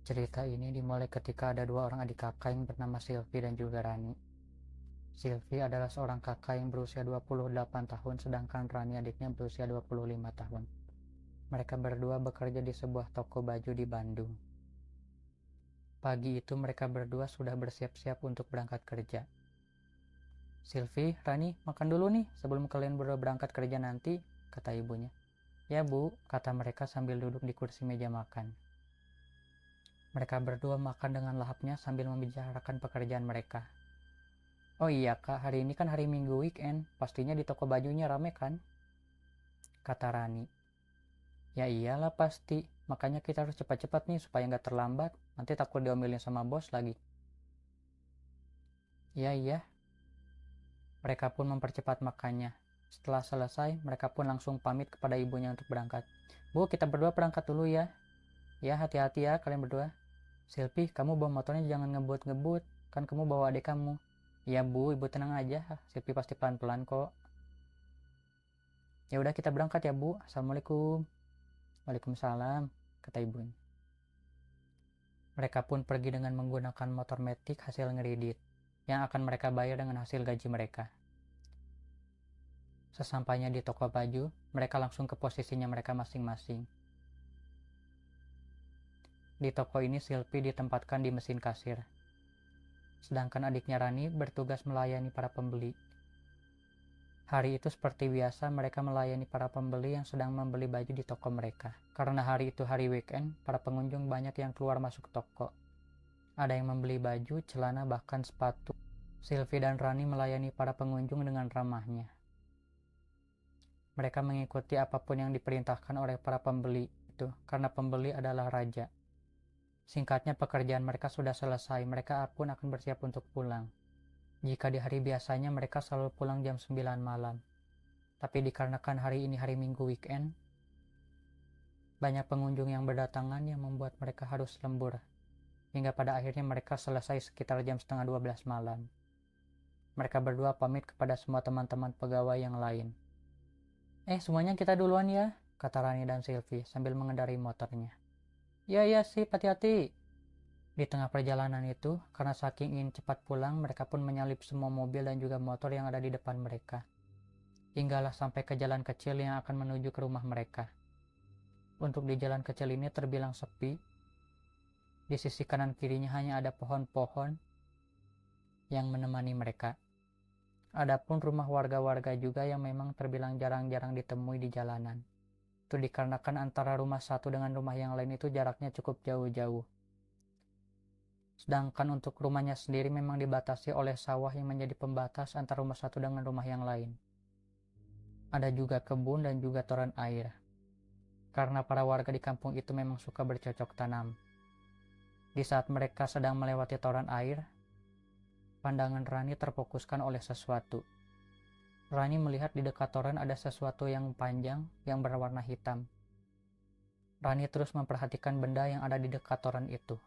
Cerita ini dimulai ketika ada dua orang adik kakak yang bernama Sylvie dan juga Rani. Sylvie adalah seorang kakak yang berusia 28 tahun, sedangkan Rani adiknya berusia 25 tahun. Mereka berdua bekerja di sebuah toko baju di Bandung. Pagi itu mereka berdua sudah bersiap-siap untuk berangkat kerja. Sylvie, Rani, makan dulu nih sebelum kalian berdua berangkat kerja nanti, kata ibunya. Ya bu, kata mereka sambil duduk di kursi meja makan. Mereka berdua makan dengan lahapnya sambil membicarakan pekerjaan mereka. Oh iya kak, hari ini kan hari Minggu weekend, pastinya di toko bajunya rame kan? Kata Rani. Ya iyalah pasti, makanya kita harus cepat-cepat nih supaya nggak terlambat, nanti takut diomelin sama bos lagi. Iya iya, mereka pun mempercepat makannya. Setelah selesai, mereka pun langsung pamit kepada ibunya untuk berangkat. Bu, kita berdua berangkat dulu ya. Ya, hati-hati ya kalian berdua. Silpi, kamu bawa motornya jangan ngebut-ngebut, kan kamu bawa adik kamu. Iya bu, ibu tenang aja, Silpi pasti pelan-pelan kok. Ya udah kita berangkat ya bu, assalamualaikum. Waalaikumsalam, kata ibunya. Mereka pun pergi dengan menggunakan motor metik hasil ngeredit, yang akan mereka bayar dengan hasil gaji mereka. Sesampainya di toko baju, mereka langsung ke posisinya mereka masing-masing. Di toko ini Silpi ditempatkan di mesin kasir, sedangkan adiknya Rani bertugas melayani para pembeli. Hari itu seperti biasa mereka melayani para pembeli yang sedang membeli baju di toko mereka. Karena hari itu hari weekend, para pengunjung banyak yang keluar masuk toko. Ada yang membeli baju, celana, bahkan sepatu. Sylvie dan Rani melayani para pengunjung dengan ramahnya. Mereka mengikuti apapun yang diperintahkan oleh para pembeli itu, karena pembeli adalah raja. Singkatnya pekerjaan mereka sudah selesai, mereka pun akan bersiap untuk pulang. Jika di hari biasanya mereka selalu pulang jam 9 malam. Tapi dikarenakan hari ini hari Minggu weekend, banyak pengunjung yang berdatangan yang membuat mereka harus lembur. Hingga pada akhirnya mereka selesai sekitar jam setengah 12 malam. Mereka berdua pamit kepada semua teman-teman pegawai yang lain. Semuanya kita duluan ya, kata Rani dan Sylvie sambil mengendarai motornya. Ya sih, hati-hati. Di tengah perjalanan itu, karena saking ingin cepat pulang, mereka pun menyalip semua mobil dan juga motor yang ada di depan mereka. Hinggalah sampai ke jalan kecil yang akan menuju ke rumah mereka. Untuk di jalan kecil ini terbilang sepi. Di sisi kanan kirinya hanya ada pohon-pohon yang menemani mereka. Adapun rumah warga-warga juga yang memang terbilang jarang-jarang ditemui di jalanan. Itu dikarenakan antara rumah satu dengan rumah yang lain itu jaraknya cukup jauh-jauh. Sedangkan untuk rumahnya sendiri memang dibatasi oleh sawah yang menjadi pembatas antara rumah satu dengan rumah yang lain. Ada juga kebun dan juga toren air. Karena para warga di kampung itu memang suka bercocok tanam. Di saat mereka sedang melewati toren air, pandangan Rani terfokuskan oleh sesuatu. Rani melihat di dekat toren ada sesuatu yang panjang yang berwarna hitam. Rani terus memperhatikan benda yang ada di dekat toren itu.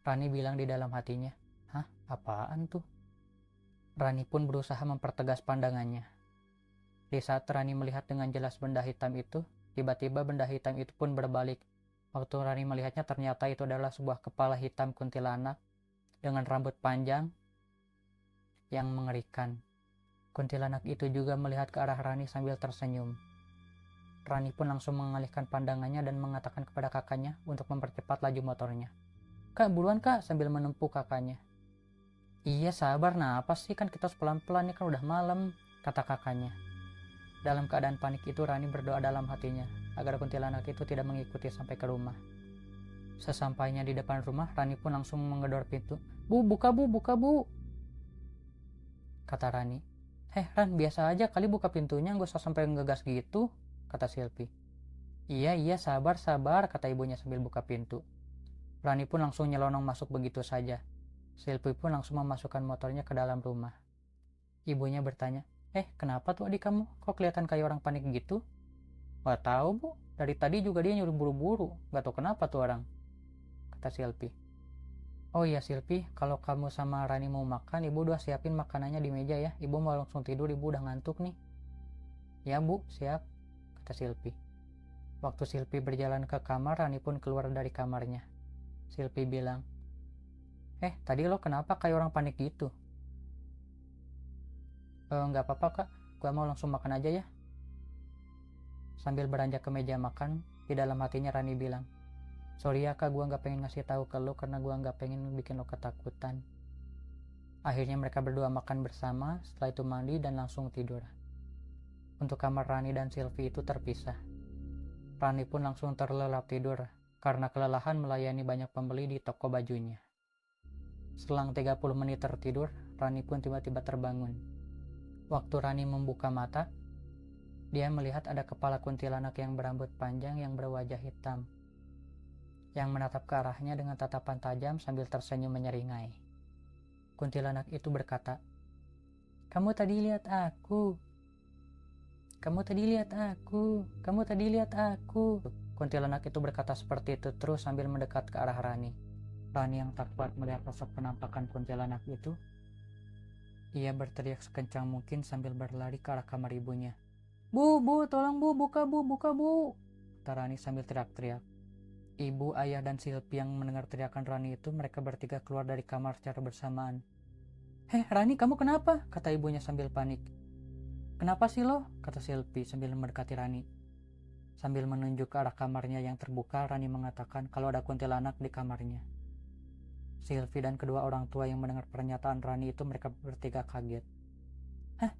Rani bilang di dalam hatinya, "Hah, apaan tuh?" Rani pun berusaha mempertegas pandangannya. Di saat Rani melihat dengan jelas benda hitam itu, tiba-tiba benda hitam itu pun berbalik. Waktu Rani melihatnya ternyata itu adalah sebuah kepala hitam kuntilanak dengan rambut panjang yang mengerikan. Kuntilanak itu juga melihat ke arah Rani sambil tersenyum. Rani pun langsung mengalihkan pandangannya dan mengatakan kepada kakaknya untuk mempercepat laju motornya. "Kak, buruan kak," sambil menempuh kakaknya. "Iya sabar, apa sih, kan kita harus pelan-pelan, ini kan udah malam," kata kakaknya. Dalam keadaan panik itu Rani berdoa dalam hatinya agar kuntilanak itu tidak mengikuti sampai ke rumah. Sesampainya di depan rumah, Rani pun langsung menggedor pintu. Bu, buka bu," kata Rani. Ran, biasa aja kali buka pintunya, gak usah sampai ngegas gitu," kata Silpi. Iya, sabar, kata ibunya sambil buka pintu. Rani pun langsung nyelonong masuk begitu saja. Silpi pun langsung memasukkan motornya ke dalam rumah. Ibunya bertanya, kenapa tuh adik kamu? Kok kelihatan kayak orang panik gitu?" "Gak tahu bu, dari tadi juga dia nyuruh buru-buru, gak tahu kenapa tuh orang," kata Silpi. "Oh iya Silpi, kalau kamu sama Rani mau makan, ibu udah siapin makanannya di meja ya. Ibu mau langsung tidur, ibu udah ngantuk nih." "Ya bu, siap," kata Silpi. Waktu Silpi berjalan ke kamar, Rani pun keluar dari kamarnya. Sylvie bilang. Tadi lo kenapa kayak orang panik gitu? Nggak apa-apa kak, gue mau langsung makan aja ya. Sambil beranjak ke meja makan, di dalam hatinya Rani bilang, sorry ya kak, gue nggak pengen ngasih tahu ke lo karena gue nggak pengen bikin lo ketakutan. Akhirnya mereka berdua makan bersama, setelah itu mandi dan langsung tidur. Untuk kamar Rani dan Sylvie itu terpisah. Rani pun langsung terlelap tidur karena kelelahan melayani banyak pembeli di toko bajunya. Selang 30 menit tertidur, Rani pun tiba-tiba terbangun. Waktu Rani membuka mata, dia melihat ada kepala kuntilanak yang berambut panjang yang berwajah hitam, yang menatap ke arahnya dengan tatapan tajam sambil tersenyum menyeringai. Kuntilanak itu berkata, "Kamu tadi lihat aku. Kamu tadi lihat aku. Kamu tadi lihat aku." Kuntilanak itu berkata seperti itu terus sambil mendekat ke arah Rani. Rani yang tak kuat melihat sosok penampakan kuntilanak itu, ia berteriak sekencang mungkin sambil berlari ke arah kamar ibunya. Bu, tolong bu, buka bu, buka bu, kata Rani sambil teriak-teriak. Ibu, ayah, dan Sylvie yang mendengar teriakan Rani itu, mereka bertiga keluar dari kamar secara bersamaan. Rani, kamu kenapa? Kata ibunya sambil panik. Kenapa sih lo? Kata Sylvie sambil mendekati Rani. Sambil menunjuk ke arah kamarnya yang terbuka, Rani mengatakan kalau ada kuntilanak di kamarnya. Sylvie dan kedua orang tua yang mendengar pernyataan Rani itu, mereka bertiga kaget.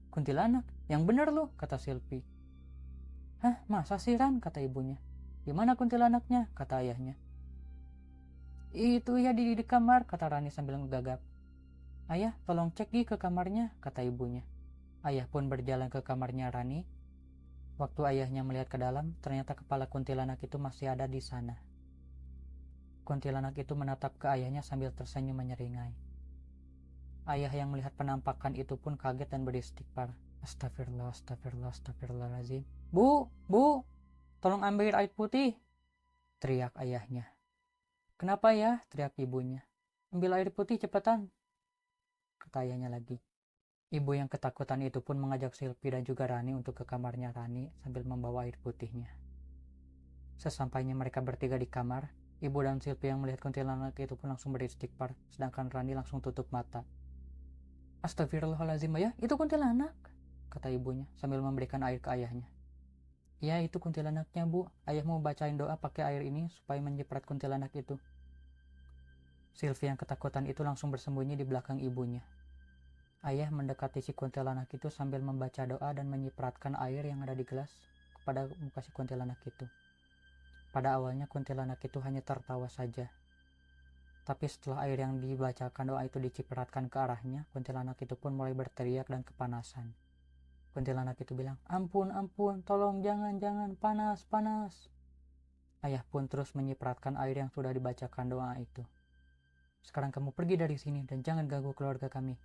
Kuntilanak? Yang bener lo, kata Sylvie. Masa sih Ran? Kata ibunya. Gimana kuntilanaknya? Kata ayahnya. Itu ya di kamar, kata Rani sambil menggagap. Ayah, tolong cek ke kamarnya, kata ibunya. Ayah pun berjalan ke kamarnya Rani. Waktu ayahnya melihat ke dalam, ternyata kepala kuntilanak itu masih ada di sana. Kuntilanak itu menatap ke ayahnya sambil tersenyum menyeringai. Ayah yang melihat penampakan itu pun kaget dan beristighfar. Astagfirullah, astagfirullah, astagfirullahaladzim. Bu, tolong ambil air putih, teriak ayahnya. Kenapa ya? Teriak ibunya. Ambil air putih cepetan, kata ayahnya lagi. Ibu yang ketakutan itu pun mengajak Sylvie dan juga Rani untuk ke kamarnya Rani sambil membawa air putihnya. Sesampainya mereka bertiga di kamar, ibu dan Sylvie yang melihat kuntilanak itu pun langsung beristighfar, sedangkan Rani langsung tutup mata. Astagfirullahaladzim ayah, itu kuntilanak, kata ibunya sambil memberikan air ke ayahnya. Ya, itu kuntilanaknya bu, ayah mau bacain doa pakai air ini supaya menyiprat kuntilanak itu. Sylvie yang ketakutan itu langsung bersembunyi di belakang ibunya. Ayah mendekati si kuntilanak itu sambil membaca doa dan menyipratkan air yang ada di gelas kepada muka si kuntilanak itu. Pada awalnya kuntilanak itu hanya tertawa saja. Tapi setelah air yang dibacakan doa itu dicipratkan ke arahnya, kuntilanak itu pun mulai berteriak dan kepanasan. Kuntilanak itu bilang, ampun, tolong jangan, panas. Ayah pun terus menyipratkan air yang sudah dibacakan doa itu. Sekarang kamu pergi dari sini dan jangan ganggu keluarga kami.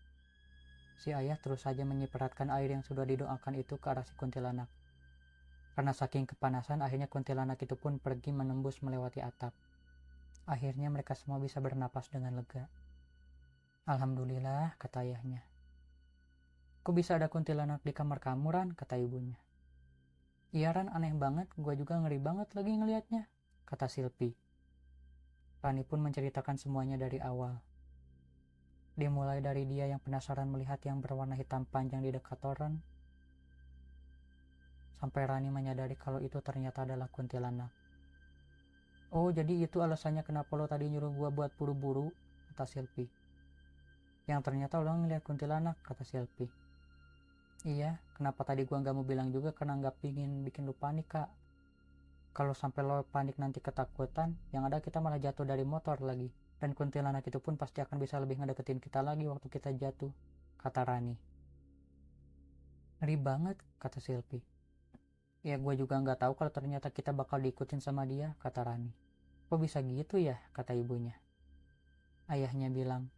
Si ayah terus saja menyipratkan air yang sudah didoakan itu ke arah si kuntilanak. Karena saking kepanasan, akhirnya kuntilanak itu pun pergi menembus melewati atap. Akhirnya mereka semua bisa bernapas dengan lega. Alhamdulillah, kata ayahnya. Kok bisa ada kuntilanak di kamar kamu, Ran? Kata ibunya. Iya Ran, aneh banget, gue juga ngeri banget lagi ngelihatnya, kata Sylvie. Rani pun menceritakan semuanya dari awal. Dimulai dari dia yang penasaran melihat yang berwarna hitam panjang di dekat toren, sampai Rani menyadari kalau itu ternyata adalah kuntilanak. Oh, jadi itu alasannya kenapa lo tadi nyuruh gue buat buru-buru, kata Sylvie. Yang ternyata lo ngeliat kuntilanak, kata Sylvie. Iya, kenapa tadi gua nggak mau bilang juga karena nggak pingin bikin lu panik kak. Kalau sampai lo panik nanti ketakutan, yang ada kita malah jatuh dari motor lagi. Dan kuntilanak itu pun pasti akan bisa lebih ngedeketin kita lagi waktu kita jatuh, kata Rani. Ngeri banget, kata Sylvie. Ya gue juga nggak tahu kalau ternyata kita bakal diikutin sama dia, kata Rani. Kok bisa gitu ya, kata ibunya. Ayahnya bilang,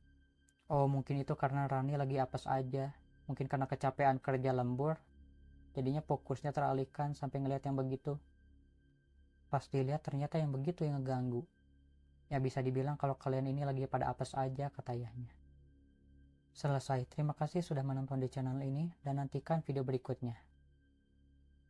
oh mungkin itu karena Rani lagi apes aja. Mungkin karena kecapean kerja lembur, jadinya fokusnya teralihkan sampai ngeliat yang begitu. Pas dilihat ternyata yang begitu yang ngeganggu. Ya bisa dibilang kalau kalian ini lagi pada apes aja, kata ayahnya. Selesai, terima kasih sudah menonton di channel ini dan nantikan video berikutnya.